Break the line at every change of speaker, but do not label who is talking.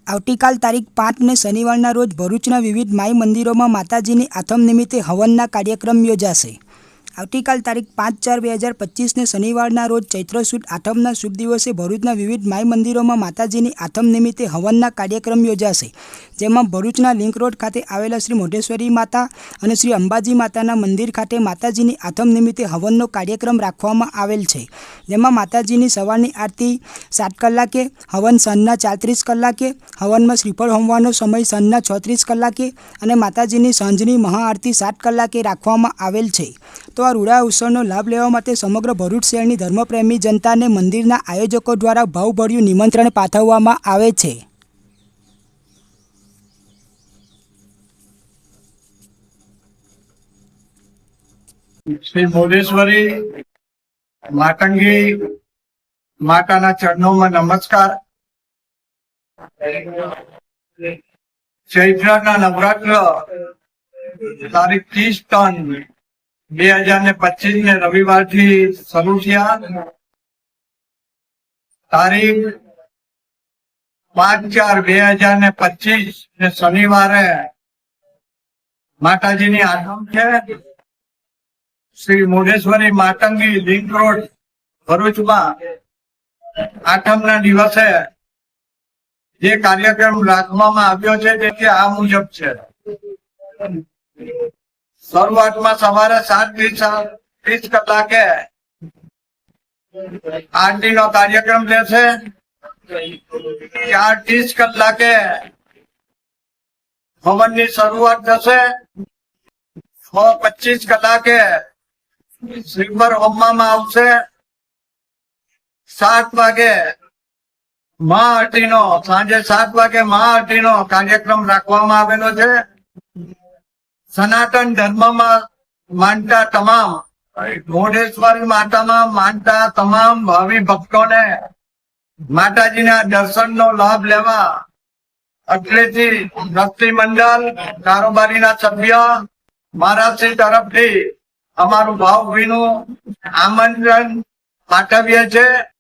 આવતીકાલ તારીખ 5 ને શનિવારના રોજ ભરૂચના વિવિધ માઈ મંદિરોમાં માતાજીની આથમ નિમિત્તે હવનના કાર્યક્રમ યોજાશે। આવતીકાલ તારીખ 5/4/2025 ને શનિવારના રોજ ચૈત્ર સુદ આઠમના શુભ દિવસે ભરૂચના વિવિધ માઈ મંદિરોમાં માતાજીની આથમ નિમિત્તે હવનના કાર્યક્રમ યોજાશે, જેમાં ભરૂચના લિંક રોડ ખાતે આવેલા શ્રી મોઢેશ્વરી માતા અને શ્રી અંબાજી માતાના મંદિર ખાતે માતાજીની આથમ નિમિત્તે હવનનો કાર્યક્રમ રાખવામાં આવેલ છે, જેમાં માતાજીની સવારની આરતી 7 કલાકે, હવન સાંજના 34 કલાકે, હવનમાં શ્રીફળ હોમવાનો સમય સાંજના 36 કલાકે અને માતાજીની સાંજની મહાઆરતી 7 કલાકે રાખવામાં આવેલ છે। તો આ રૂડા ઉત્સવનો લાભ લેવા માટે સમગ્ર ભરૂચ શહેરની ધર્મપ્રેમી જનતાને મંદિરના આયોજકો દ્વારા ભાવભર્યું નિમંત્રણ પાઠવવામાં આવે છે।
श्री मोढ़ेश्वरी मातंगी माता चरणों में नमस्कार। चैत्र नवरात्र तारीख 30/3/2025 ने रविवार थी शुरू किया। तारीख 5/4/2025 ने शनिवार माताजी ने आगम है। श्री मोढ़ेश्वरी मातंगी लिंक रोड भरूच में आठमना दिवसे जे कार्यक्रम राखवामां आव्यो छे ते आ मुजब छे। शुरुआत में सवारे 7:30 कलाके आरती नो कार्यक्रम लेशे। 4:30 कलाके हवन की शुरुआत थशे। 6:25 कलाके श्रीफळ होमवामां आवशे। 7 वागे महाआरती नो सांजे 7 वागे महाआरती नो कार्यक्रम राखवामां आवेलो छे। सनातन धर्म में मानता तमाम मोढ़ेश्वरी माता में मानता तमाम भावी भक्तों ने माताजी ना दर्शन नो लाभ लेवा अटलेथी भक्ति मंडल कारोबारी ना सभ्य महाराष्ट्र तरफ थी अमारू भावभीनु आमंत्रण पाठवीए छे।